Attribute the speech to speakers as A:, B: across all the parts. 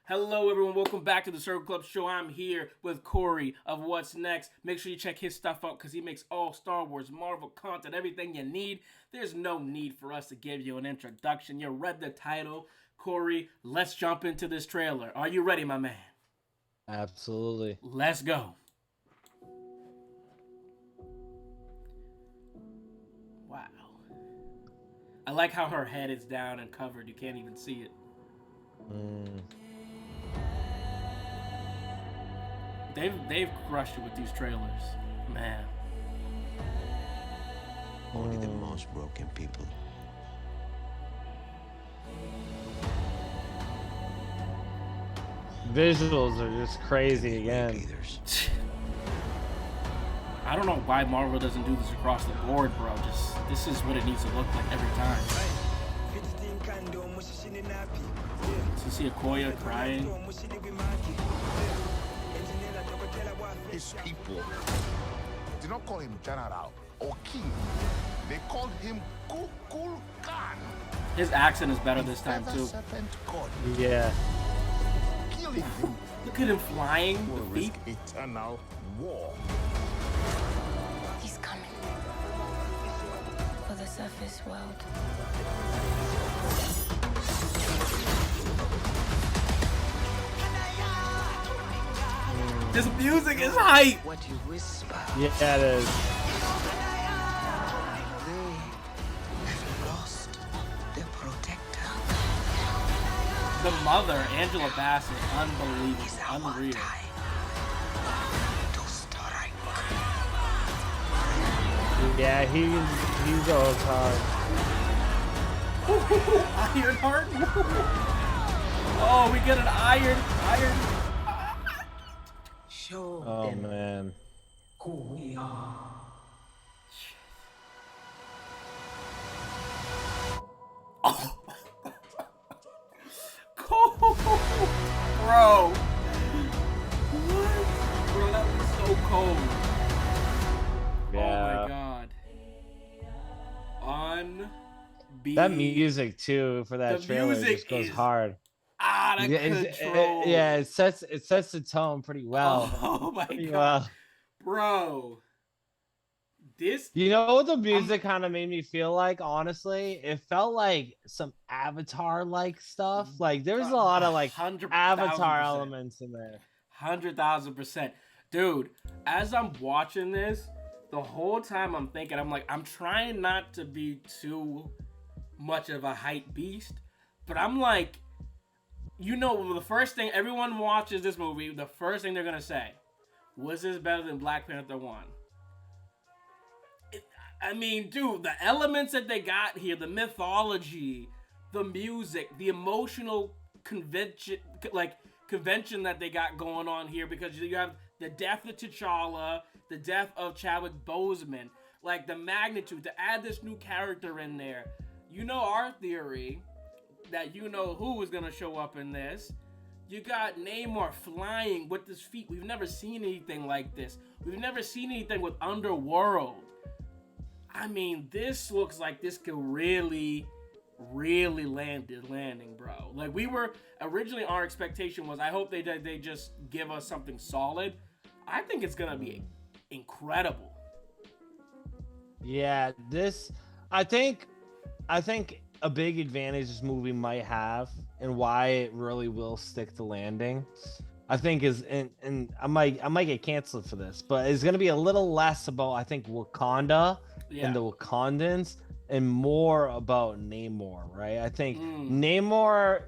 A: Hello, everyone. Welcome back to the Circle Club Show. I'm here with Corey of What's Next. Make sure you check his stuff out because he makes all Star Wars, Marvel content, everything you need. There's no need for us to give you an introduction. You read the title. Corey, let's jump into this trailer. Are you ready, my man?
B: Absolutely.
A: Let's go. Wow. I like how her head is down and covered. You can't even see it. They've crushed it with these trailers, man.
C: Only the most broken people.
B: Visuals are just crazy again.
C: Leaders.
A: I don't know why Marvel doesn't do this across the board, bro. Just this is what it needs to look like every time. So see Okoye crying.
D: His people did not call him general or king. They called him Kukul Khan.
A: His accent is better this time too.
D: Serpent God.
B: Yeah.
D: Killing him
A: Look at him flying.
D: will
A: The feet.
D: risk eternal war.
E: He's coming for the surface world.
A: This music is hype.
C: What you whisper,
B: Yeah, it is.
C: they have lost their protector.
A: The mother, Angela Bassett, unbelievable,
C: Is our
A: unreal.
C: time to strike.
B: Yeah, he's all hard.
A: Ironheart. Oh, we get an iron.
C: Show
B: Oh
C: them
B: man.
C: who we are.
A: Bro. What? Bro, that was so cold.
B: Yeah.
A: Oh my god. Unbeatable.
B: That music too for that
A: The
B: trailer
A: music
B: just goes
A: is
B: hard.
A: out of
B: Yeah,
A: control.
B: it sets the tone pretty well.
A: Oh my
B: Pretty
A: god.
B: well.
A: Bro. This
B: You know what the music kind of made me feel like, honestly? It felt like some Avatar-like stuff. Like there's a lot of like
A: 100,000%.
B: Avatar elements in there.
A: 100,000%. Dude, as I'm watching this, the whole time I'm thinking, I'm trying not to be too much of a hype beast, but I'm like, you know, the first thing everyone watches this movie, the first thing they're gonna say, was this better than Black Panther 1? I mean, dude, the elements that they got here, the mythology, the music, the emotional convention that they got going on here, because you have the death of T'Challa, the death of Chadwick Boseman, like the magnitude, to add this new character in there. You know our theory that you know who is gonna show up in this. You got Namor flying with his feet. We've never seen anything like this. We've never seen anything with Underworld. I mean, this looks like this could really landing, bro. Like, we were originally, our expectation was, I hope they just give us something solid. I think it's gonna be incredible.
B: Yeah, I think a big advantage this movie might have, and why it really will stick the landing, I think is, and I might get canceled for this, but it's gonna be a little less about, I think, Wakanda and the Wakandans, and more about Namor, right? I think Namor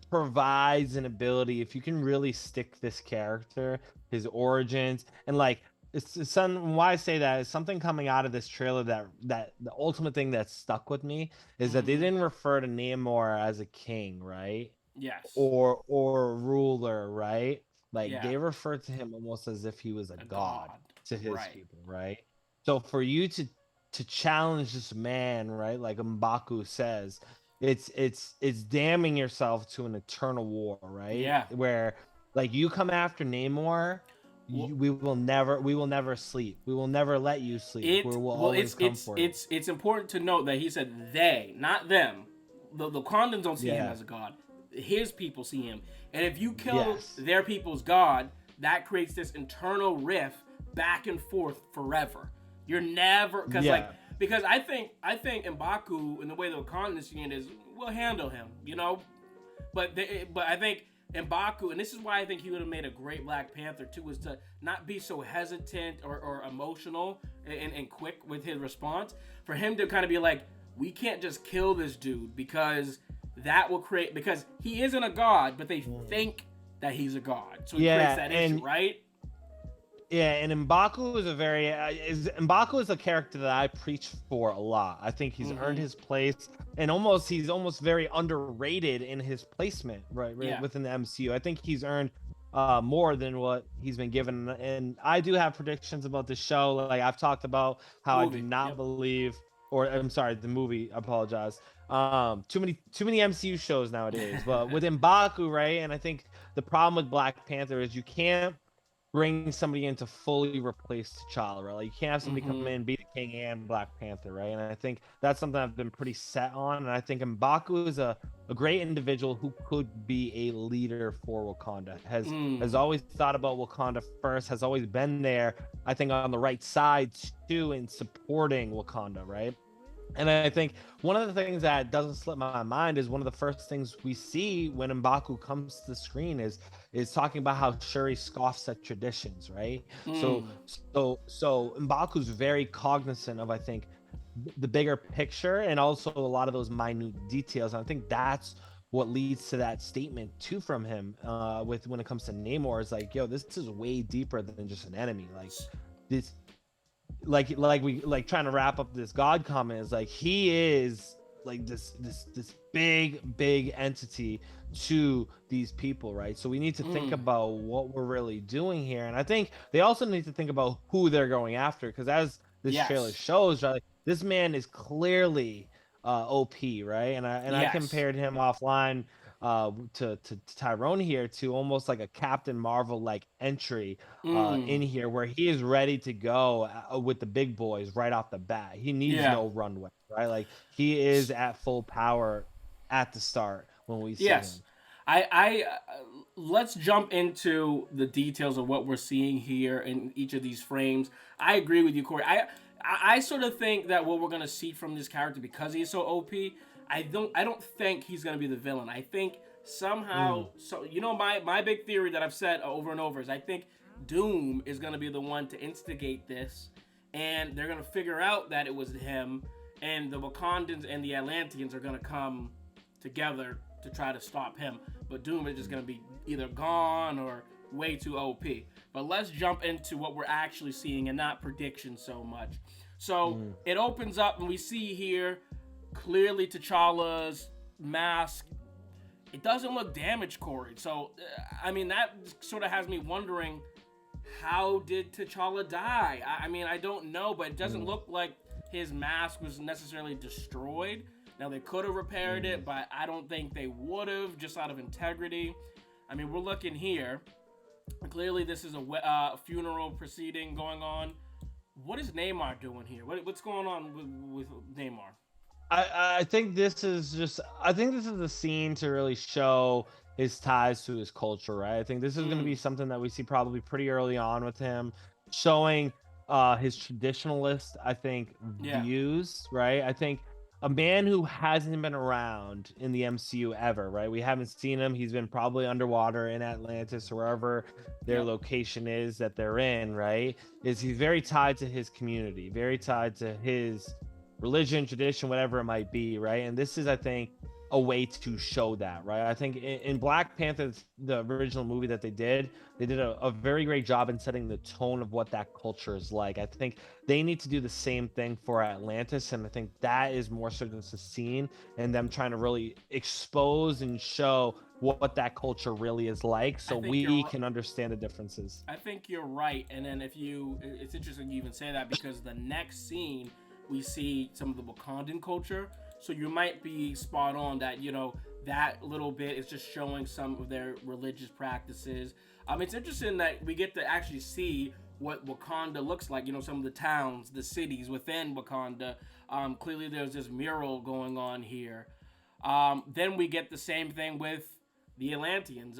B: provides an ability, if you can really stick this character, his origins, and like, it's some, why I say that is something coming out of this trailer that the ultimate thing that stuck with me is that they didn't refer to Namor as a king, right?
A: Yes.
B: Or a ruler, right? Like
A: Yeah.
B: they refer to him almost as if he was a god to his
A: Right.
B: people, right? So for you to challenge this man, right? Like M'Baku says, it's damning yourself to an eternal war, right?
A: Yeah.
B: Where like you come after Namor, we will never sleep. We will never let you sleep. We will always come for you.
A: It's important to note that he said they, not them. The Wakandans don't see him
B: Yeah.
A: as a god. His people see him, And if you kill
B: Yes.
A: their people's god, that creates this internal rift back and forth forever. You're never because I think M'Baku and the way the Wakandans see it is we'll handle him, you know. But I think M'Baku, and this is why I think he would have made a great Black Panther too, is to not be so hesitant or emotional and quick with his response. For him to kind of be like, we can't just kill this dude because that will create, because he isn't a god, but they think that he's a god, so he creates that issue, right?
B: Yeah, and M'Baku is M'Baku is a character that I preach for a lot. I think he's earned his place, and he's almost very underrated in his placement, right within the MCU. I think he's earned more than what he's been given, and I do have predictions about the show. Like I've talked about how I do not believe, or I'm sorry, the movie. I apologize. Too many MCU shows nowadays, but with M'Baku, right? And I think the problem with Black Panther is you can't bring somebody in to fully replace T'Challa, right? Like you can't have somebody come in, be the king and Black Panther, right? And I think that's something I've been pretty set on. And I think M'Baku is a great individual who could be a leader for Wakanda. Has always thought about Wakanda first, has always been there, I think, on the right side too, in supporting Wakanda, right? And I think one of the things that doesn't slip my mind is one of the first things we see when M'Baku comes to the screen is talking about how Shuri scoffs at traditions, right? So M'Baku's very cognizant of, I think, the bigger picture and also a lot of those minute details. And I think that's what leads to that statement too from him with when it comes to Namor, is like, yo, this is way deeper than just an enemy. Like this. Like trying to wrap up this God comment is like he is like this big entity to these people, right? So we need to think about what we're really doing here, and I think they also need to think about who they're going after, because as this trailer shows, right, this man is clearly OP, right? And I compared him offline to Tyrone here to almost like a Captain Marvel like entry in here, where he is ready to go with the big boys right off the bat. He needs no runway, right? Like he is at full power at the start when we see him.
A: I let's jump into the details of what we're seeing here in each of these frames. I agree with you, Corey. I sort of think that what we're gonna see from this character, because he's so OP, I don't think he's gonna be the villain. I think somehow, so you know, my big theory that I've said over and over is I think Doom is gonna be the one to instigate this, and they're gonna figure out that it was him, and the Wakandans and the Atlanteans are gonna come together to try to stop him. But Doom is just gonna be either gone or way too OP. But let's jump into what we're actually seeing and not predictions so much. So it opens up and we see here clearly T'Challa's mask. It doesn't look damaged, Corey. So, I mean, that sort of has me wondering, how did T'Challa die? I mean, I don't know, but it doesn't look like his mask was necessarily destroyed. Now, they could have repaired it, but I don't think they would have, just out of integrity. I mean, we're looking here. Clearly, this is a funeral proceeding going on. What is Namor doing here? What's going on with Namor?
B: I think this is the scene to really show his ties to his culture, right? I think this is going to be something that we see probably pretty early on with him, showing his traditionalist, I think, views, right? I think a man who hasn't been around in the MCU ever, right? We haven't seen him. He's been probably underwater in Atlantis or wherever their location is that they're in, right? He's very tied to his community, very tied to his religion, tradition, whatever it might be, right? And this is, I think, a way to show that, right? I think in Black Panther, the original movie that they did a very great job in setting the tone of what that culture is like. I think they need to do the same thing for Atlantis, and I think that is more so just a scene and them trying to really expose and show what that culture really is like, so we can understand the differences.
A: I think you're right, and then it's interesting you even say that, because the next scene we see some of the Wakandan culture. So you might be spot on that, you know, that little bit is just showing some of their religious practices. It's interesting that we get to actually see what Wakanda looks like, you know, some of the towns, the cities within Wakanda. Clearly there's this mural going on here. Then we get the same thing with the Atlanteans.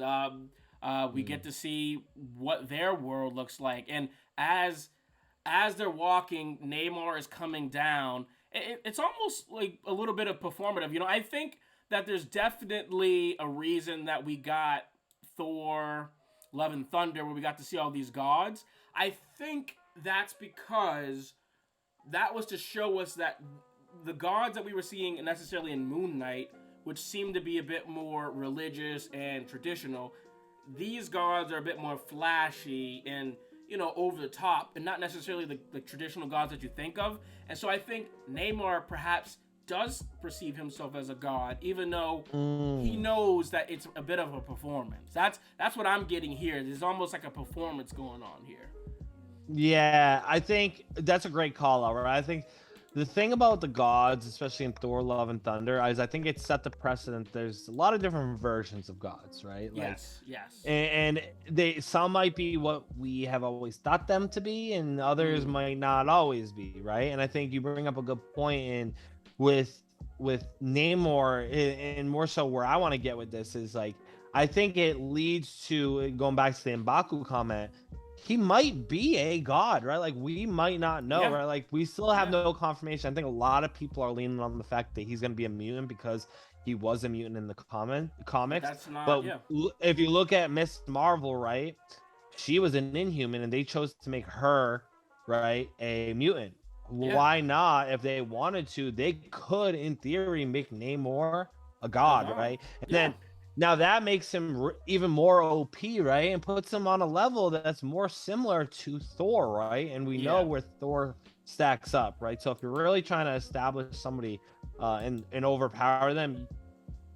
A: We get to see what their world looks like, and as they're walking, Namor is coming down. It's almost like a little bit of performative. You know, I think that there's definitely a reason that we got Thor, Love and Thunder, where we got to see all these gods. I think that's because that was to show us that the gods that we were seeing necessarily in Moonlight, which seemed to be a bit more religious and traditional, these gods are a bit more flashy and, you know, over the top, and not necessarily the traditional gods that you think of. And so I think Namor perhaps does perceive himself as a god, even though he knows that it's a bit of a performance. That's what I'm getting here. There's almost like a performance going on here.
B: Yeah, I think that's a great call out, right? I think the thing about the gods, especially in Thor, Love, and Thunder, is I think it set the precedent. There's a lot of different versions of gods, right?
A: Yes.
B: And they some might be what we have always thought them to be, and others might not always be, right? And I think you bring up a good point in with Namor, and more so where I want to get with this is like, I think it leads to, going back to the M'Baku comment, he might be a god, right? Like, we might not know, right? Like, we still have no confirmation. I think a lot of people are leaning on the fact that he's going to be a mutant because he was a mutant in the comics.
A: That's not,
B: but if you look at Miss Marvel, right, she was an Inhuman, and they chose to make her, right, a mutant. Why not? If they wanted to, they could, in theory, make Namor a god, right? And then now that makes him even more OP, right? And puts him on a level that's more similar to Thor, right? And we know where Thor stacks up, right? So if you're really trying to establish somebody and overpower them,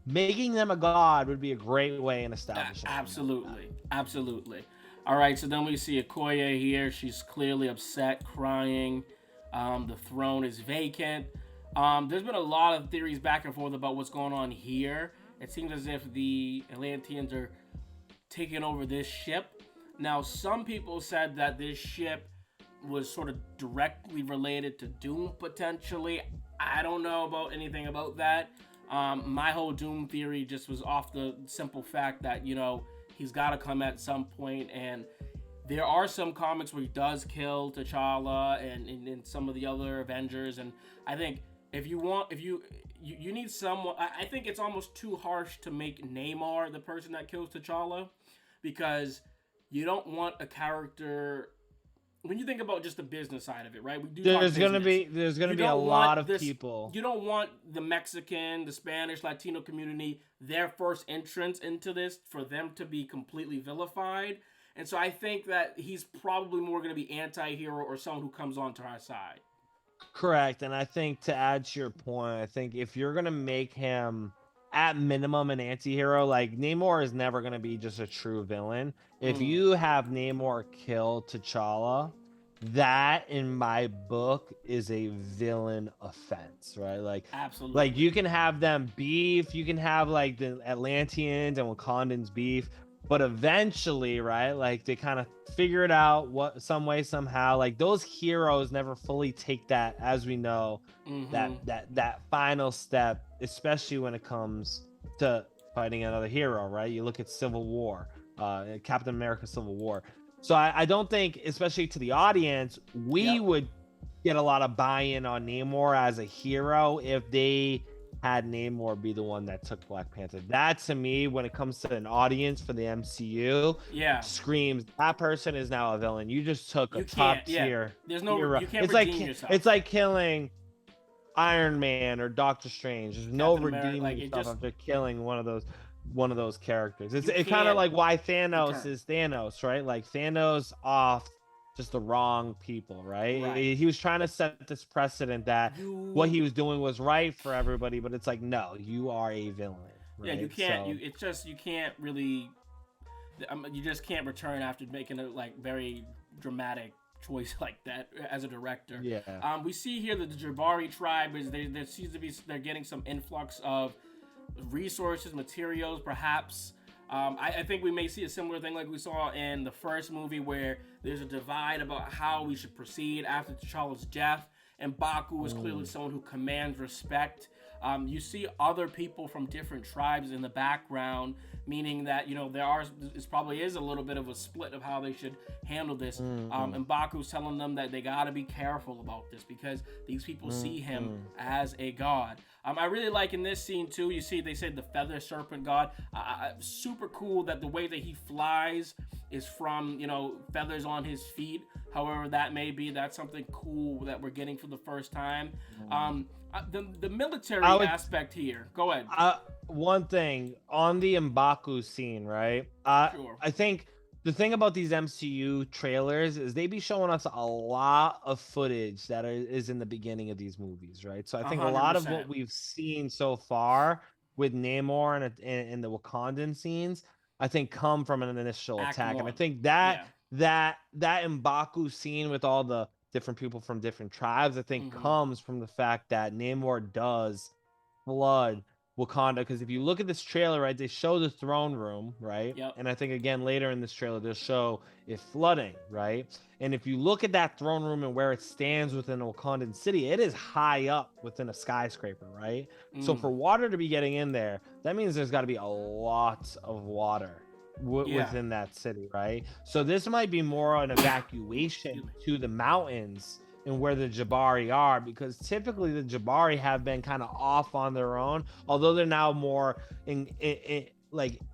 B: making them a god would be a great way in establishing
A: Absolutely. All right, so then we see Okoye here. She's clearly upset, crying. The throne is vacant. There's been a lot of theories back and forth about what's going on here. It seems as if the Atlanteans are taking over this ship. Now, some people said that this ship was sort of directly related to Doom, potentially. I don't know about anything about that. My whole Doom theory just was off the simple fact that, you know, he's got to come at some point, and there are some comics where he does kill T'Challa and some of the other Avengers, and I think if you need someone, I think it's almost too harsh to make Namor the person that kills T'Challa, because you don't want a character. When you think about just the business side of it, right? There's gonna be
B: a lot of people.
A: You don't want the Mexican, the Spanish, Latino community, their first entrance into this, for them to be completely vilified. And so I think that he's probably more going to be anti-hero or someone who comes onto our side.
B: Correct. And I think, to add to your point, I think if you're going to make him at minimum an anti-hero, like, Namor is never going to be just a true villain. If you have Namor kill T'Challa, that in my book is a villain offense, right? Like,
A: absolutely.
B: Like, you can have them beef, you can have like the Atlanteans and Wakandans beef, but eventually, right, like, they kind of figure it out some way, somehow. Like, those heroes never fully take that, as we know, that final step, especially when it comes to fighting another hero, right? You look at Civil War, Captain America Civil War. So I don't think, especially to the audience, we would get a lot of buy-in on Namor as a hero if they had Namor be the one that took Black Panther. That, to me, when it comes to an audience for the MCU, screams that person is now a villain. You just took a top tier.
A: There's no
B: hero.
A: You can't
B: it's
A: redeem
B: like
A: yourself.
B: It's like killing Iron Man or Doctor Strange. There's no redeeming yourself after killing one of those characters. It's kind of like why Thanos is Thanos, right? Like, Thanos off just the wrong people, right? He was trying to set this precedent that what he was doing was right for everybody, but it's like, no, you are a villain. Right?
A: Yeah, you can't. You can't really. You just can't return after making a very dramatic choice like that as a director.
B: Yeah.
A: We see here that the Jabari Tribe there seems to be they're getting some influx of resources, materials, perhaps. I think we may see a similar thing like we saw in the first movie, where there's a divide about how we should proceed after T'Challa's death, and M'Baku is clearly someone who commands respect. You see other people from different tribes in the background meaning that this probably is a little bit of a split of how they should handle this. And Baku's telling them that they got to be careful about this because these people see him as a god. I really like in this scene too, you see they say the feather serpent god. Super cool that the way that he flies is from feathers on his feet, however that may be. That's something cool that we're getting for the first time. The military aspect here, go ahead.
B: One thing on the M'Baku scene, right?
A: Sure.
B: I think the thing about these MCU trailers is they be showing us a lot of footage that is in the beginning of these movies, right? So I think a lot of what
A: 100%.
B: we've seen so far with Namor and the Wakandan scenes, I think come from an initial
A: Act
B: attack. And I
A: one.
B: think that M'Baku scene with all the different people from different tribes, I think comes from the fact that Namor does flood Wakanda, because if you look at this trailer, right, they show the throne room, right?
A: Yep.
B: And I think again later in this trailer they'll show it flooding, right? And if you look at that throne room and where it stands within a Wakandan city, it is high up within a skyscraper, right? So for water to be getting in there, that means there's got to be a lot of water within that city, right? So this might be more an evacuation to the mountains and where the Jabari are, because typically the Jabari have been kind of off on their own, although they're now more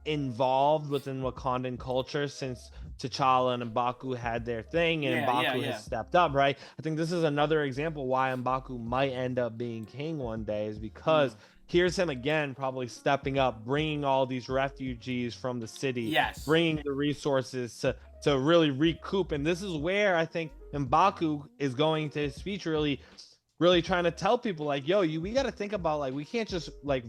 B: involved within Wakandan culture since T'Challa and M'Baku had their thing, and M'Baku has stepped up, right? I think this is another example why M'Baku might end up being king one day, is because here's him again probably stepping up, bringing all these refugees from the city, bringing the resources to really recoup. And this is where I think M'Baku is going to his speech really trying to tell people like, yo, we got to think about, like, we can't just like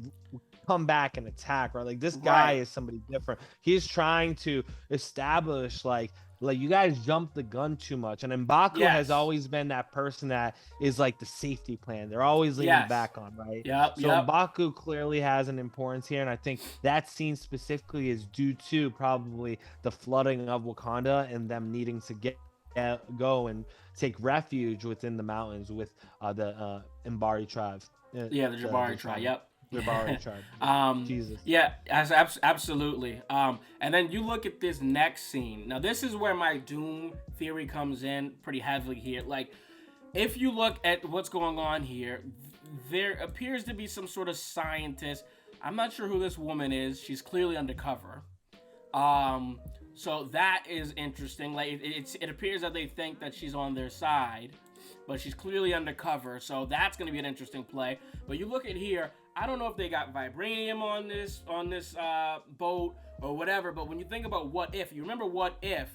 B: come back and attack, right? Like, this guy is somebody different. He's trying to establish like you guys jumped the gun too much. And M'Baku has always been that person that is like the safety plan. They're always leaning back on, right? So M'Baku clearly has an importance here. And I think that scene specifically is due to probably the flooding of Wakanda and them needing to go and take refuge within the mountains with the Mbari tribe.
A: The Jabari tribe,
B: Jabari tribe. Jesus.
A: Yeah, absolutely. And then you look at this next scene. Now, this is where my Doom theory comes in pretty heavily here. Like, if you look at what's going on here, there appears to be some sort of scientist. I'm not sure who this woman is. She's clearly undercover. So that is interesting. Like, it appears that they think that she's on their side, but she's clearly undercover. So that's going to be an interesting play. But you look at here, I don't know if they got vibranium on this boat or whatever, but when you think about What If, you remember What If,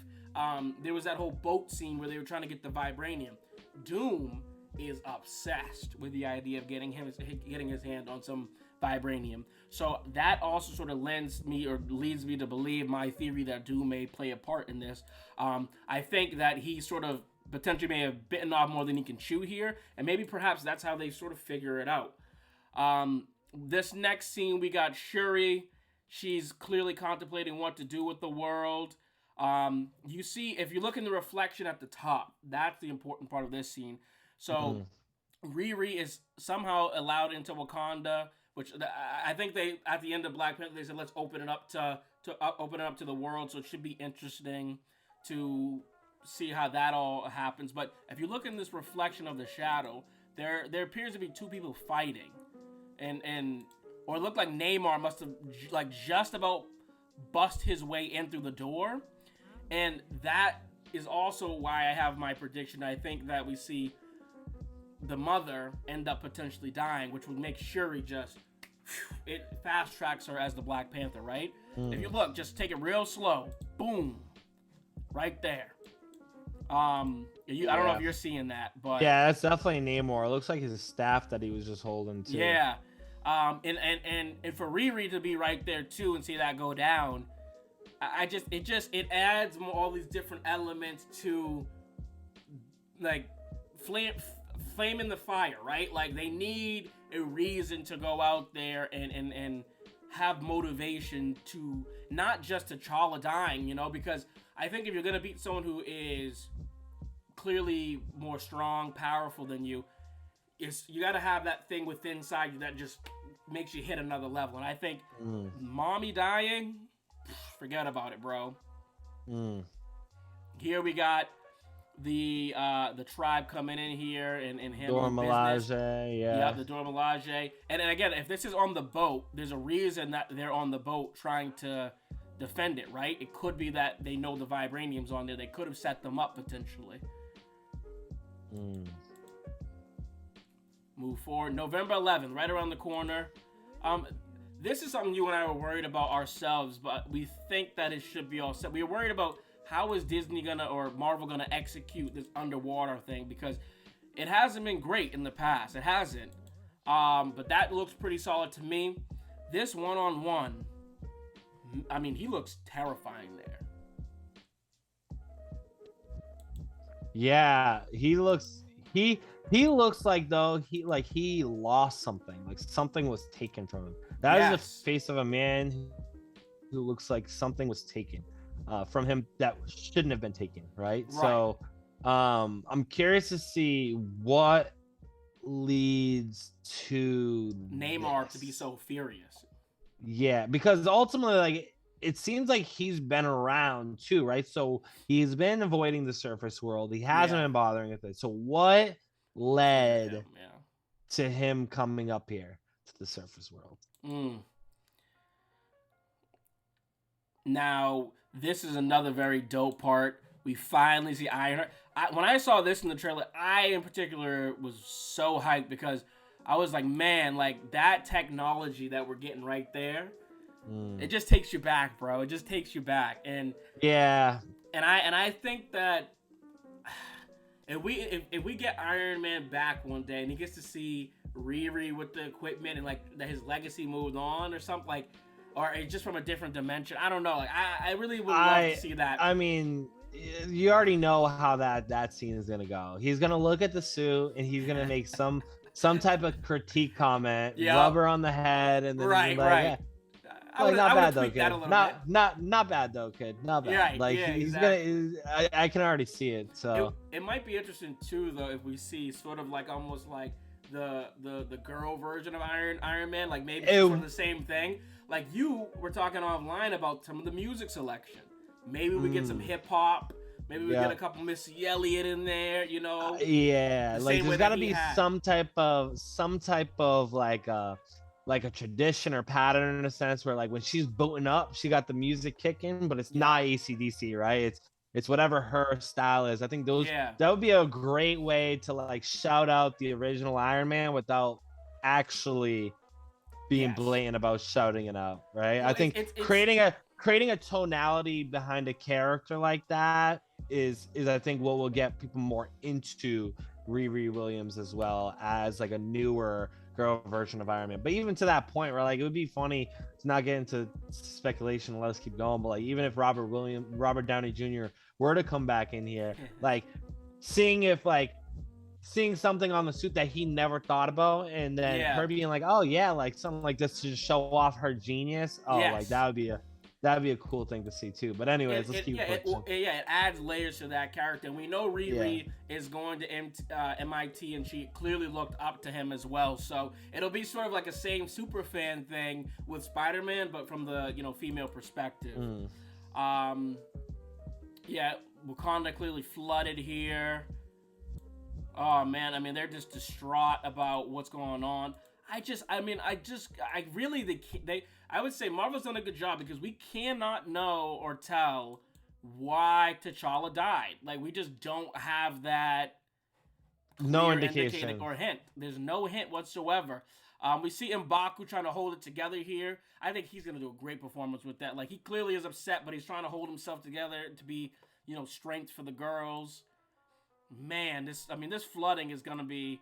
A: there was that whole boat scene where they were trying to get the vibranium. Doom is obsessed with the idea of getting his hand on some vibranium. So that also sort of leads me to believe my theory that Doom may play a part in this. I think that he sort of potentially may have bitten off more than he can chew here, and maybe perhaps that's how they sort of figure it out. This next scene, we got Shuri. She's clearly contemplating what to do with the world. You see, if you look in the reflection at the top, that's the important part of this scene. So Riri is somehow allowed into Wakanda, which I think they, at the end of Black Panther, they said, let's open it up to the world. So it should be interesting to see how that all happens. But if you look in this reflection of the shadow, there appears to be two people fighting. Or it looked like Namor must have like just about bust his way in through the door. And that is also why I have my prediction. I think that we see the mother end up potentially dying, which would make Shuri it fast tracks her as the Black Panther, right? If you look, just take it real slow. Boom. Right there. I don't know if you're seeing that, but
B: yeah, that's definitely Namor. It looks like his staff that he was just holding too.
A: Yeah. And for Riri to be right there too and see that go down, it adds all these different elements to like flame in the fire, right? Like they need a reason to go out there and have motivation to not just T'Challa dying, because I think if you're gonna beat someone who is clearly more strong, powerful than you, you got to have that thing within inside you that just makes you hit another level. And I think mommy dying forget about it, bro.
B: Mm.
A: Here we got the tribe coming in here and handling business.
B: Dormelage,
A: Yeah,
B: yeah.
A: the Dormelage. And again, if this is on the boat, there's a reason that they're on the boat trying to defend it, right? It could be that they know the vibranium's on there. They could have set them up potentially.
B: Mm.
A: Move forward. November 11th, right around the corner. This is something you and I were worried about ourselves, but we think that it should be all set. We were worried about how is Disney or Marvel gonna execute this underwater thing, because it hasn't been great in the past. It hasn't. But that looks pretty solid to me. This one-on-one, I mean, he looks terrifying there.
B: Yeah, he looks like though he lost something, like something was taken from him. That is the face of a man who looks like something was taken from him that shouldn't have been taken, right? So I'm curious to see what leads to
A: Namor to be so furious.
B: Yeah, because ultimately, like, it seems like he's been around too, right? So he's been avoiding the surface world. He hasn't been bothering with it. So what led to him coming up here to the surface world?
A: Now, this is another very dope part. We finally see Ironheart. When I saw this in the trailer, I in particular was so hyped because I was like, man, like that technology that we're getting right there, it just takes you back, bro. It just takes you back. And
B: yeah.
A: And I think that if we get Iron Man back one day and he gets to see Riri with the equipment and like that his legacy moved on or something, like, or just from a different dimension, I don't know. Like I really would love to see that.
B: I mean, you already know how that scene is gonna go. He's gonna look at the suit and he's gonna make some type of critique comment, rubber on the head, and then
A: right.
B: Yeah. Like, not bad though, kid. Not bad though, kid. Not bad.
A: Right,
B: like he's gonna. I can already see it. So
A: it might be interesting too, though, if we see sort of like almost like the girl version of Iron Man, like maybe sort of the same thing. Like you were talking offline about some of the music selection. Maybe we get some hip hop. Maybe we get a couple Missy Elliott in there. You know.
B: Yeah, like there's gotta be some type of like a tradition or pattern in a sense where like when she's booting up, she got the music kicking, but it's not AC/DC, right? It's whatever her style is. I think that would be a great way to like shout out the original Iron Man without actually being blatant about shouting it out, right? Well, I think it's creating a tonality behind a character like that is I think what will get people more into Riri Williams as well as like a newer girl version of Iron Man. But even to that point where like it would be funny to not get into speculation, let us keep going, but like even if Robert Downey Jr. were to come back in here, like seeing something on the suit that he never thought about, and then her being like, oh yeah, like something like this to just show off her genius. Like that'd be a cool thing to see too. But anyways, let's keep pushing.
A: It adds layers to that character. And we know Riri is going to MIT, and she clearly looked up to him as well. So it'll be sort of like a same super fan thing with Spider-Man, but from the female perspective. Wakanda clearly flooded here. Oh man, I mean they're just distraught about what's going on. I would say Marvel's done a good job because we cannot know or tell why T'Challa died. Like we just don't have that
B: indication
A: or hint. There's no hint whatsoever. We see M'Baku trying to hold it together here. I think he's gonna do a great performance with that. Like he clearly is upset, but he's trying to hold himself together to be, strength for the girls. Man, this flooding is gonna be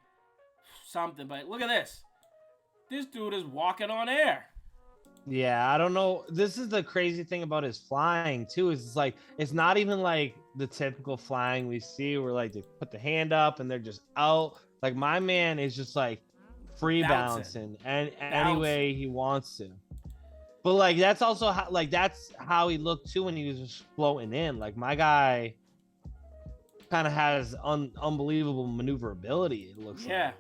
A: something. But look at this. This dude is walking on air.
B: Yeah, I don't know. This is the crazy thing about his flying too. Is it's like it's not even like the typical flying we see where like they put the hand up and they're just out. Like my man is just like free bouncing and any way he wants to. But like that's also how he looked too when he was just floating in. Like my guy kind of has unbelievable maneuverability. It looks like.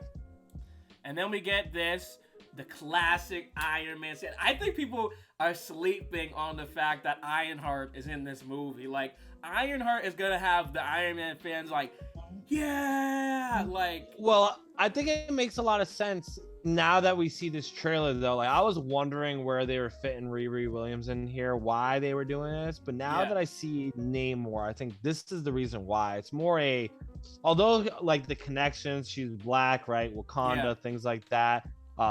A: And then we get this. the classic Iron Man scene. I think people are sleeping on the fact that Ironheart is in this movie. Like, Ironheart is gonna have the Iron Man fans like, yeah, like.
B: Well, I think it makes a lot of sense now that we see this trailer, though. Like, I was wondering where they were fitting Riri Williams in here, why they were doing this, but now that I see Namor, I think this is the reason why. It's more although like the connections, she's black, right? Wakanda, things like that.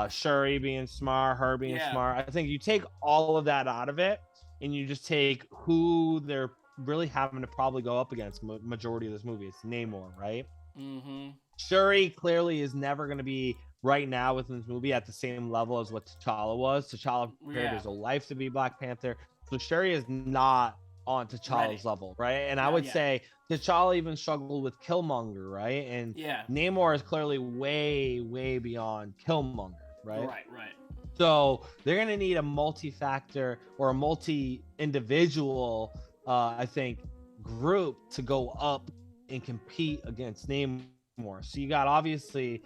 B: Shuri being smart, her being smart. I think you take all of that out of it, and you just take who they're really having to probably go up against. Majority of this movie, it's Namor, right?
A: Mm-hmm.
B: Shuri clearly is never going to be right now within this movie at the same level as what T'Challa was. T'Challa prepared his whole life to be Black Panther, so Shuri is not on T'Challa's level, right? And I would say T'Challa even struggled with Killmonger, right? And Namor is clearly way, way beyond Killmonger, right?
A: Right.
B: So they're gonna need a multi-factor or a multi-individual, I think, group to go up and compete against Namor. So you got obviously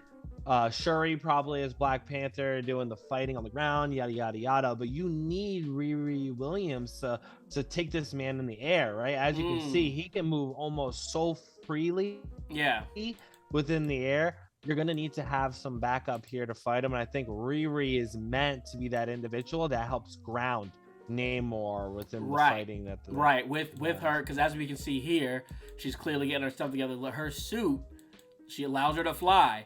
B: Shuri probably as Black Panther doing the fighting on the ground, yada yada yada. But you need Riri Williams to take this man in the air, right? As you can see, he can move almost so freely. Within the air. You're gonna need to have some backup here to fight him, and I think Riri is meant to be that individual that helps ground Namor within the fighting that
A: with her, because as we can see here, she's clearly getting her stuff together. Her suit, she allows her to fly.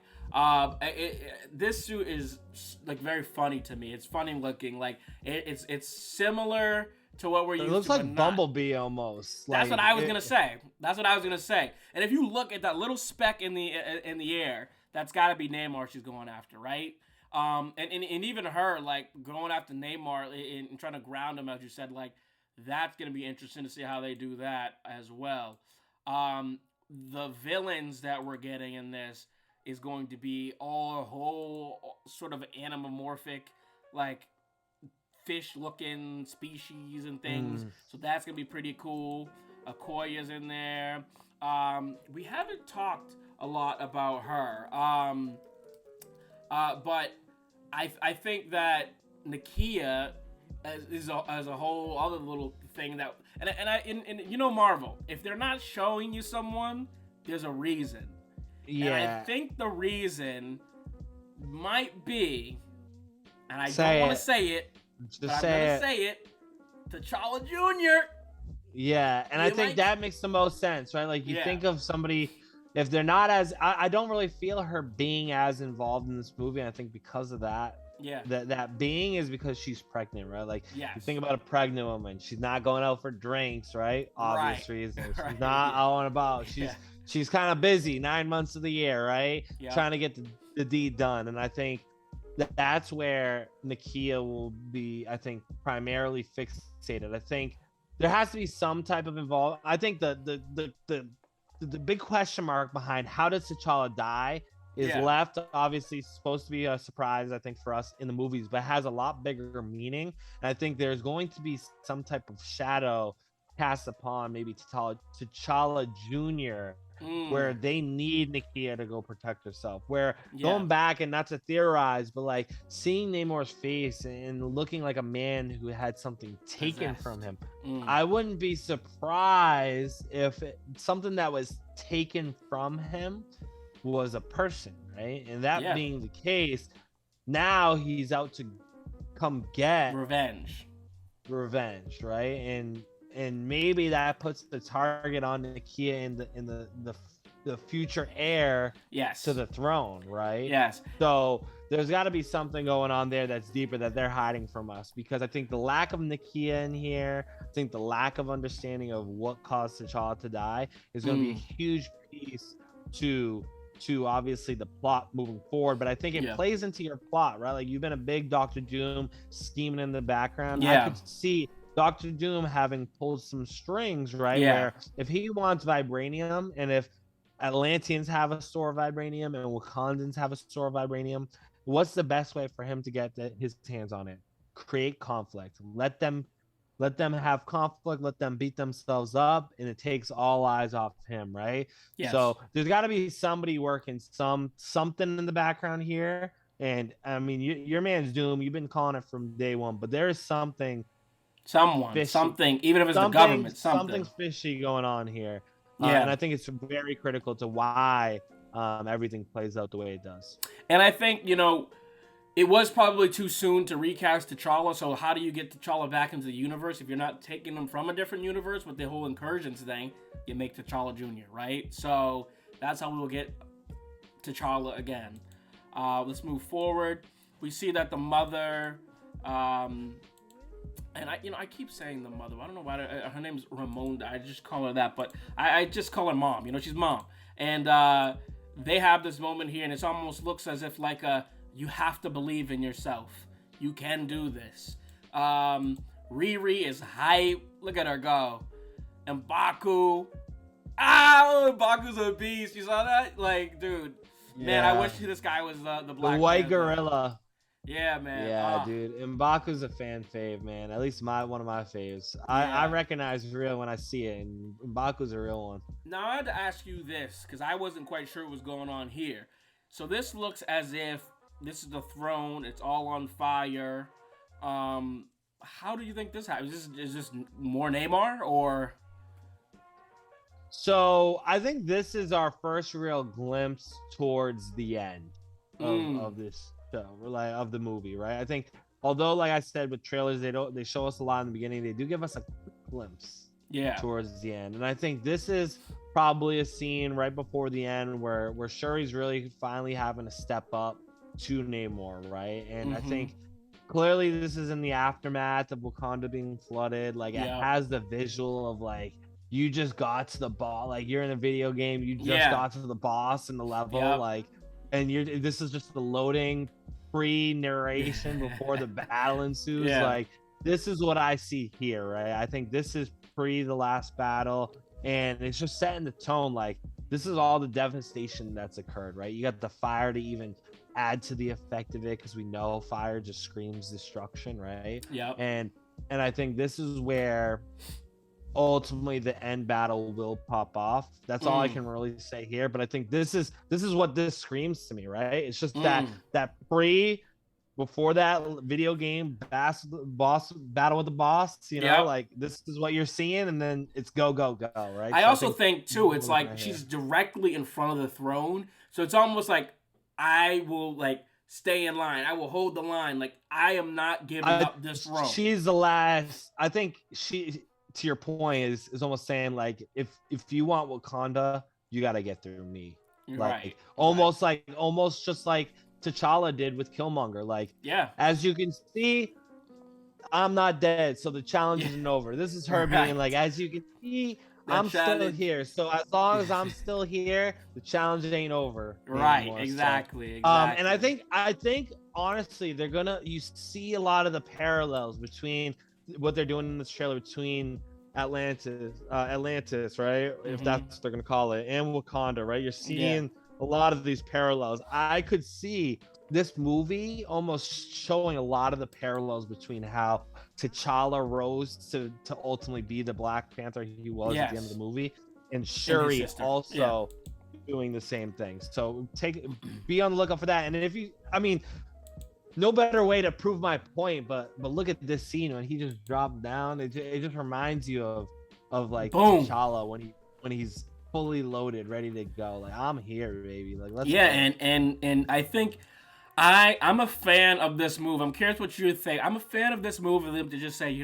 A: This suit is like very funny to me. It's funny looking. Like it's similar to what we're used to.
B: It looks like Bumblebee almost.
A: That's what I was gonna say. That's what I was gonna say. And if you look at that little speck in the air, that's got to be Namor she's going after, right? And even her, like, going after Namor and trying to ground him, as you said, like, that's going to be interesting to see how they do that as well. The villains that we're getting in this is going to be all a whole sort of animomorphic, like, fish-looking species and things. So that's going to be pretty cool. Okoye's in there. We haven't talked a lot about her. But I think that Nakia as a whole other little thing that and you know, Marvel, if they're not showing you someone, there's a reason. And I think the reason might be, and I don't want to say it, but I'm gonna say it, T'Challa Jr.
B: Yeah, and I think that makes the most sense, right? Like, you think of somebody, if they're not as, I don't really feel her being as involved in this movie. And I think because of that, that being is because she's pregnant, right? Like, you think about a pregnant woman, she's not going out for drinks, right? Obvious reasons. She's not out and about. She's kind of busy 9 months of the year, right? Trying to get the deed done. And I think that's where Nakia will be, I think, primarily fixated. I think there has to be some type of involvement. I think the big question mark behind how does T'Challa die is left, obviously supposed to be a surprise, I think, for us in the movies, but has a lot bigger meaning. And I think there's going to be some type of shadow cast upon maybe T'Challa Jr., where they need Nakia to go protect herself. Where going back, and not to theorize, but like seeing Namor's face and looking like a man who had something taken from him, I wouldn't be surprised if something that was taken from him was a person, right? And that being the case, now he's out to come get
A: revenge,
B: right? And maybe that puts the target on Nakia in the future heir to the throne, right?
A: Yes.
B: So there's got to be something going on there that's deeper that they're hiding from us, because I think the lack of Nakia in here, I think the lack of understanding of what caused T'Challa to die is going to be a huge piece to obviously the plot moving forward. But I think it plays into your plot, right? Like, you've been a big Doctor Doom scheming in the background. I could see Doctor Doom having pulled some strings, right? Where if he wants vibranium, and if Atlanteans have a store of vibranium and Wakandans have a store of vibranium, what's the best way for him to get his hands on it? Create conflict. Let them have conflict. Let them beat themselves up, and it takes all eyes off him, right? So there's got to be somebody working something in the background here And I mean, your man's Doom. You've been calling it from day one, but there is something fishy,
A: something, even if it's the government, something.
B: something's fishy going on here.
A: Yeah.
B: And I think it's very critical to why everything plays out the way it does.
A: And I think, it was probably too soon to recast T'Challa, so how do you get T'Challa back into the universe if you're not taking him from a different universe with the whole incursions thing? You make T'Challa Jr., right? So that's how we will get T'Challa again. Let's move forward. We see that the mother, and I keep saying the mother. I don't know why her name's Ramonda. I just call her that, but I just call her mom. She's mom. And they have this moment here, and it almost looks as if like you have to believe in yourself. You can do this. Riri is hype. Look at her go. And M'Baku's a beast. You saw that? Like, dude. Yeah. Man, I wish this guy was the Black
B: white
A: Panther.
B: gorilla.
A: Yeah, man.
B: Yeah, dude. M'Baku's a fan fave, man. At least one of my faves. I recognize real when I see it, and M'Baku's a real one.
A: Now, I had to ask you this, because I wasn't quite sure what was going on here. So this looks as if this is the throne. It's all on fire. How do you think this happens? Is this more Neymar, or?
B: So I think this is our first real glimpse towards the end of this show, like of the movie, right? I think, although like I said with trailers, they show us a lot in the beginning. They do give us a quick glimpse, towards the end, and I think this is probably a scene right before the end where Shuri's really finally having to step up to Namor, right? And I think clearly this is in the aftermath of Wakanda being flooded. Like it has the visual of like, you just got to the boss, like you're in a video game, you just got to the boss in the level, like, and this is just the loading pre-narration before the battle ensues. Like this is what I see here, right? I think this is pre the last battle, and it's just setting the tone. Like this is all the devastation that's occurred, right? You got the fire to even add to the effect of it, because we know fire just screams destruction, right? And I think this is where ultimately the end battle will pop off. That's all I can really say here, but I think this is what this screams to me, right? It's just that before that video game boss battle with the boss, like this is what you're seeing, and then it's go, right?
A: I also think too, it's like she's directly in front of the throne, so it's almost like I will like stay in line. I will hold the line. Like I am not giving up this throne.
B: She's the last. I think she, to your point, is almost saying like, if you want Wakanda, you got to get through me. Like almost just like T'Challa did with Killmonger. Like, as you can see, I'm not dead, so the challenge isn't over. This is her being like, as you can see, I'm still here. So as long as I'm still here, the challenge ain't over. Anymore.
A: Exactly.
B: And I think honestly, you see a lot of the parallels between what they're doing in this trailer between Atlantis, right? If that's what they're gonna call it, and Wakanda, right? You're seeing a lot of these parallels. I could see this movie almost showing a lot of the parallels between how T'Challa rose to ultimately be the Black Panther he was at the end of the movie, and Shuri also doing the same thing. So be on the lookout for that. And no better way to prove my point, but look at this scene when he just dropped down. It just reminds you of like T'Challa when he's fully loaded, ready to go. Like, I'm here, baby. Like, let's go.
A: And I think I'm a fan of this move. I'm curious what you think. I'm a fan of this move of them to just say,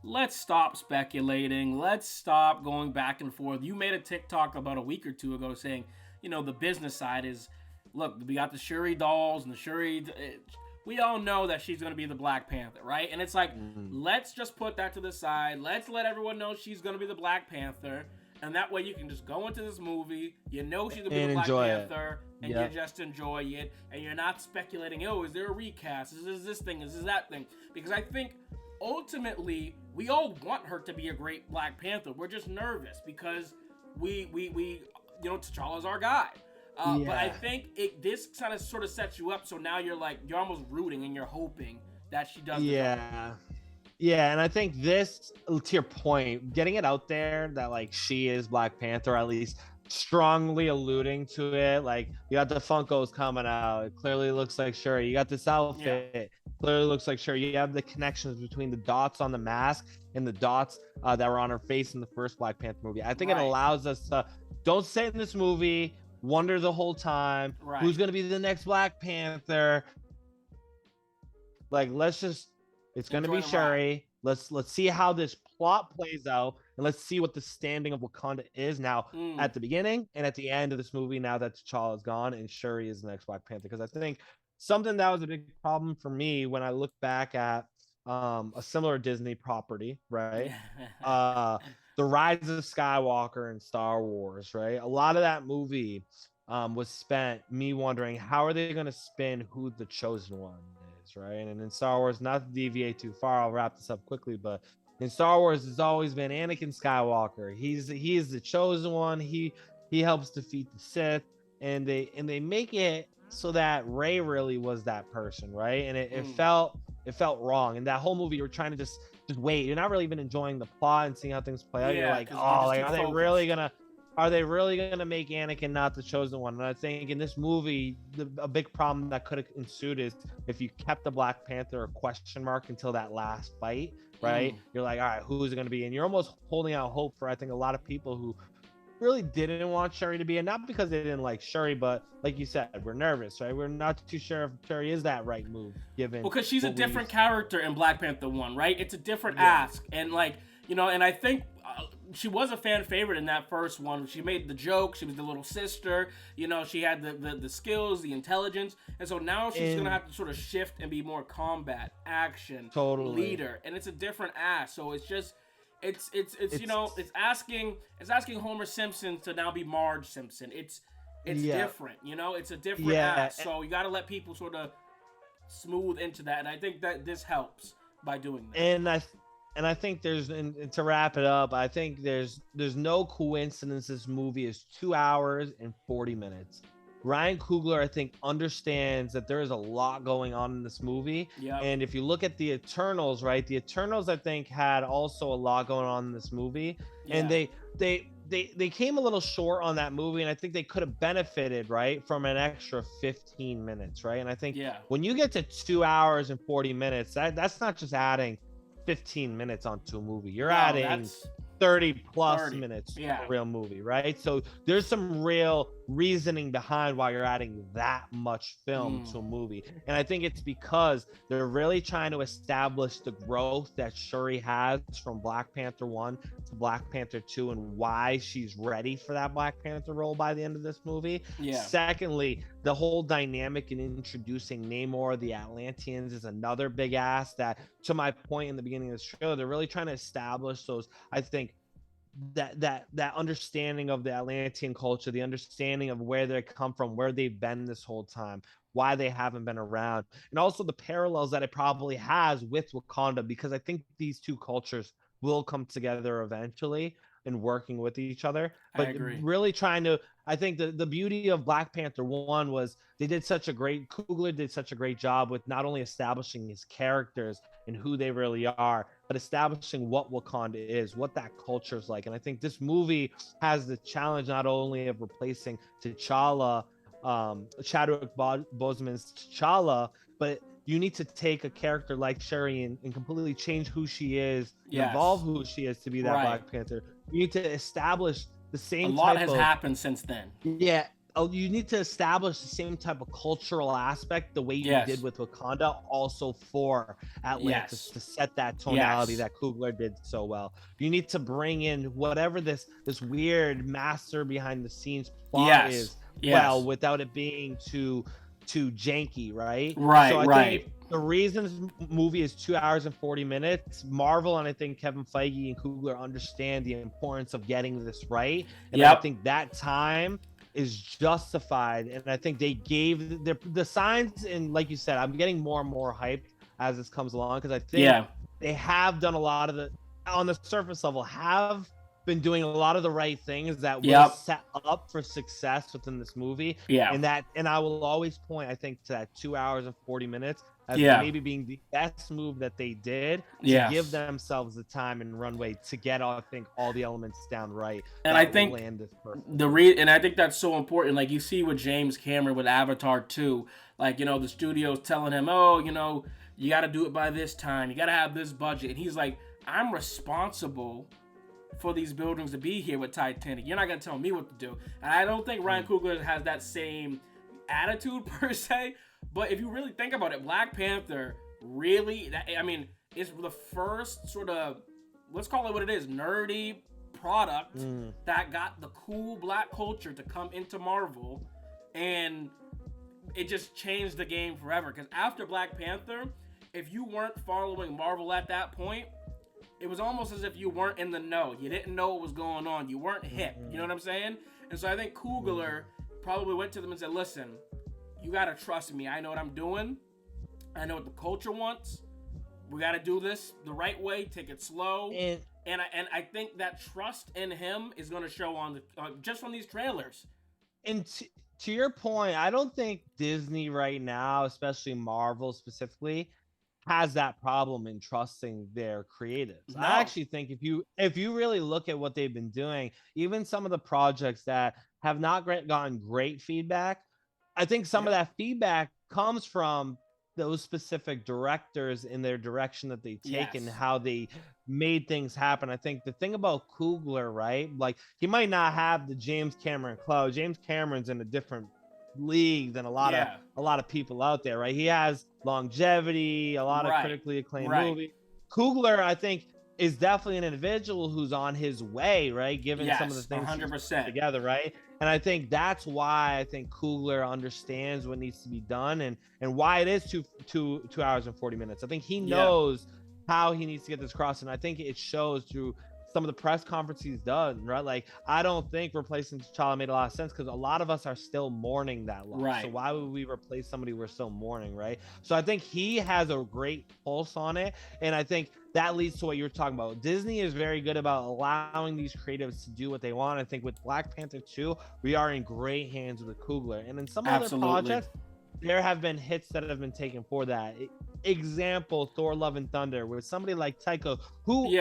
A: let's stop speculating. Let's stop going back and forth. You made a TikTok about a week or two ago saying, the business side is, look, we got the Shuri dolls and the Shuri. We all know that she's going to be the Black Panther, right? And it's like, let's just put that to the side. Let's let everyone know she's going to be the Black Panther. And that way you can just go into this movie. She's going to be the Black Panther. And you just enjoy it. And you're not speculating, is there a recast? Is this thing? Is this that thing? Because I think ultimately we all want her to be a great Black Panther. We're just nervous because we T'Challa's our guy. But I think this kind of sort of sets you up. So now you're almost rooting and you're hoping that she does.
B: Yeah, and I think this, to your point, getting it out there that like she is Black Panther, at least strongly alluding to it. Like you got the Funkos coming out. It clearly looks like Shuri. You got this outfit. Clearly looks like Shuri. You have the connections between the dots on the mask and the dots that were on her face in the first Black Panther movie. I think it allows us to don't say in this movie, wonder the whole time who's going to be the next Black Panther. Like it's going to be Shuri. Let's see how this plot plays out, and let's see what the standing of Wakanda is now at the beginning and at the end of this movie. Now that T'Challa is gone and Shuri is the next Black Panther, because I think something that was a big problem for me when I look back at a similar Disney property, right? The Rise of Skywalker and Star Wars, right? A lot of that movie was spent me wondering how are they going to spin who the chosen one is, right? And in Star Wars, not to deviate too far, I'll wrap this up quickly, but in Star Wars, it's always been Anakin Skywalker. He is the chosen one. He helps defeat the Sith, and they make it so that Rey really was that person, right? And it felt wrong. And that whole movie, you were trying to just wait. You're not really even enjoying the plot and seeing how things play out. You're like, oh, like are they really gonna make Anakin not the chosen one? And I think in this movie, a big problem that could have ensued is if you kept the Black Panther a question mark until that last fight, right? You're like, all right, who's it gonna be? And you're almost holding out hope for, I think, a lot of people who really didn't want Shuri to be, and not because they didn't like Shuri, but like you said, we're nervous, right? We're not too sure if Shuri is that right move, given
A: because she's a different character in Black Panther 1, right? It's a different ask, and like, you know, and I think she was a fan favorite in that first one. She made the joke. She was the little sister. You know, she had the skills, the intelligence, and so now she's gonna have to sort of shift and be more combat, action, leader, and it's a different ask. So it's just. It's you know, it's asking Homer Simpson to now be Marge Simpson. It's different, you know, it's a different ask. So you got to let people sort of smooth into that, and I think that this helps by doing that.
B: And I think and to wrap it up, I think there's no coincidence this movie is 2 hours and 40 minutes. Ryan Coogler, I think, understands that there is a lot going on in this movie. And if you look at the Eternals, right? The Eternals, I think, had also a lot going on in this movie. And they came a little short on that movie, and I think they could have benefited, right, from an extra 15 minutes, right? And I think when you get to 2 hours and 40 minutes, that's not just adding 15 minutes onto a movie. You're adding 30 plus minutes to a real movie, right? So there's some real reasoning behind why you're adding that much film to a movie. And I think it's because they're really trying to establish the growth that Shuri has from Black Panther 1 to Black Panther 2 and why she's ready for that Black Panther role by the end of this movie. Secondly, the whole dynamic in introducing Namor, the Atlanteans, is another big ass that, to my point in the beginning of the trailer, they're really trying to establish those, I think, that understanding of the Atlantean culture, the understanding of where they come from, where they've been this whole time, why they haven't been around, and also the parallels that it probably has with Wakanda, because I think these two cultures will come together eventually and working with each other. But really trying to, I think the beauty of Black Panther 1 was Coogler did such a great job with not only establishing his characters and who they really are, but establishing what Wakanda is, what that culture is like. And I think this movie has the challenge not only of replacing T'Challa, Chadwick Boseman's T'Challa, but you need to take a character like Shuri and completely change who she is, evolve who she is to be that Black Panther. You need to establish the same.
A: A lot has happened since then.
B: Yeah, you need to establish the same type of cultural aspect the way you did with Wakanda, also for Atlantis, to set that tonality that Coogler did so well. You need to bring in whatever this weird master behind the scenes plot is, well, without it being too janky, right? So I think the reason this movie is 2 hours and 40 minutes, Marvel and I think Kevin Feige and Coogler understand the importance of getting this right. And I think that time is justified. And I think they gave the signs, and like you said, I'm getting more and more hyped as this comes along, because I think they have done a lot of on the surface level, have been doing a lot of the right things that will set up for success within this movie. And I will always point, I think, to that 2 hours and 40 minutes as
A: Yeah.
B: maybe being the best move that they did to
A: Yes.
B: give themselves the time and runway to get, I think, all the elements down right.
A: And
B: that
A: I
B: will
A: think
B: land this perfect.
A: and I think that's so important. Like you see with James Cameron with Avatar 2, like, you know, the studio's telling him, oh, you know, you got to do it by this time. You got to have this budget. And he's like, I'm responsible for these buildings to be here with Titanic. You're not going to tell me what to do. And I don't think Ryan Coogler has that same attitude per se. But if you really think about it, Black Panther really, I mean, it's the first sort of, let's call it what it is, nerdy product that got the cool black culture to come into Marvel, and it just changed the game forever. Because after Black Panther, if you weren't following Marvel at that point, it was almost as if you weren't in the know. You didn't know what was going on. You weren't hip. You know what I'm saying? And so I think Coogler probably went to them and said, listen, you got to trust me. I know what I'm doing. I know what the culture wants. We got to do this the right way. Take it slow. And I think that trust in him is going to show on the just from these trailers.
B: And to your point, I don't think Disney right now, especially Marvel specifically, has that problem in trusting their creatives.
A: No.
B: I actually think if you really look at what they've been doing, even some of the projects that have not gotten great feedback, I think some of that feedback comes from those specific directors in their direction that they take and how they made things happen. I think the thing about Coogler, right? Like, he might not have the James Cameron clout. James Cameron's in a different league than a lot of people out there, right? He has longevity, a lot of critically acclaimed movie. Coogler, I think, is definitely an individual who's on his way, right? Given some of the things
A: 100%
B: together, right? And I think that's why I think Coogler understands what needs to be done and why it is two hours and 40 minutes. I think he knows how he needs to get this across, and I think it shows through some of the press conferences he's done, right? Like, I don't think replacing T'Challa made a lot of sense because a lot of us are still mourning that loss.
A: Right.
B: So why would we replace somebody we're still mourning, right? So I think he has a great pulse on it, and I think that leads to what you were talking about. Disney is very good about allowing these creatives to do what they want. I think with Black Panther 2, we are in great hands with Coogler. And in some other projects, there have been hits that have been taken for that. Example, Thor Love and Thunder, with somebody like Taika, who,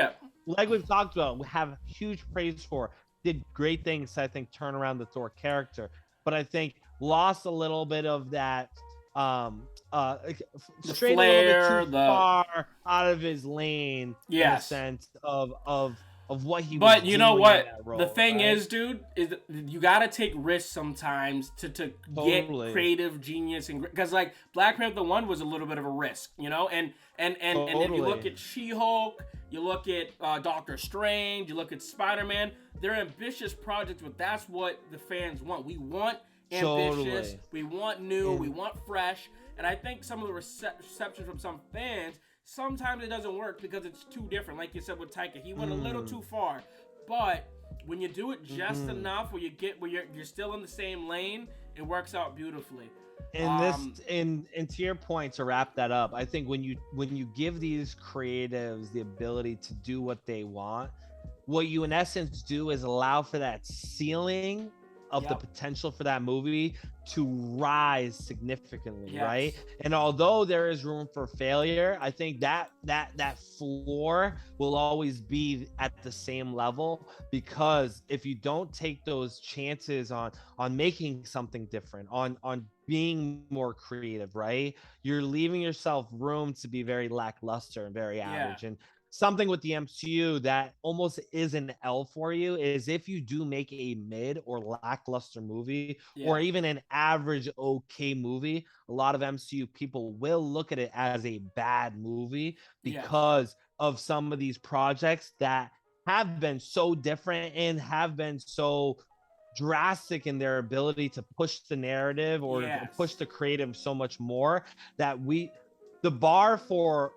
B: like we've talked about, we have huge praise for, did great things to, I think, turn around the Thor character. But I think lost a little bit of that straight a little bit too far out of his lane in a sense of what he was
A: But you know what?
B: Role,
A: the thing is, dude, is that you got to take risks sometimes to get creative genius. And because, like, Black Panther 1 was a little bit of a risk, you know? And if you look at She-Hulk, you look at Doctor Strange, you look at Spider-Man, they're ambitious projects, but that's what the fans want. We want ambitious, we want new, we want fresh. And I think some of the reception from some fans, sometimes it doesn't work because it's too different. Like you said with Taika, he went a little too far. But when you do it just enough, where you're still in the same lane, it works out beautifully.
B: And to your point, to wrap that up, I think when you give these creatives the ability to do what they want, what you in essence do is allow for that ceiling of the potential for that movie to rise significantly, right? And although there is room for failure, I think that floor will always be at the same level, because if you don't take those chances on making something different, on being more creative, right, you're leaving yourself room to be very lackluster and very average. And something with the MCU that almost is an L for you is if you do make a mid or lackluster movie or even an average okay movie, a lot of MCU people will look at it as a bad movie because of some of these projects that have been so different and have been so drastic in their ability to push the narrative or push the creative so much more that the bar for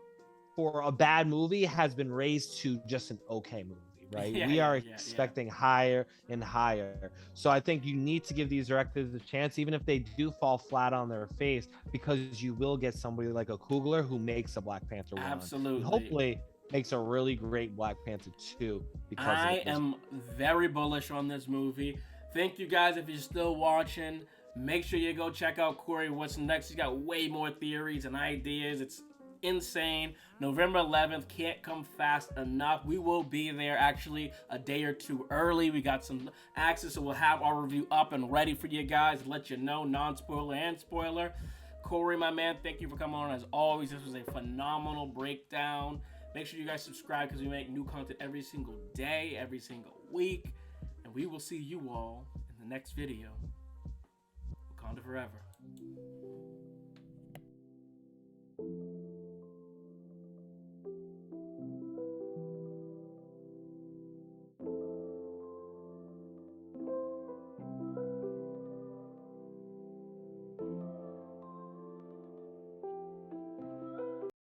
B: a bad movie has been raised to just an okay movie, right? We are expecting higher and higher. So I think you need to give these directors a chance, even if they do fall flat on their face, because you will get somebody like a Coogler who makes a Black Panther 1.
A: Absolutely.
B: And hopefully makes a really great Black Panther 2. Because
A: I am very bullish on this movie. Thank you guys if you're still watching. Make sure you go check out Corey. What's next? He's got way more theories and ideas. It's insane. November 11th can't come fast enough. We will be there actually a day or two early. We got some access, so we'll have our review up and ready for you guys to let you know, non-spoiler and spoiler. Corey, my man, thank you for coming on. As always, this was a phenomenal breakdown. Make sure you guys subscribe because we make new content every single day, every single week. And we will see you all in the next video. Wakanda Forever.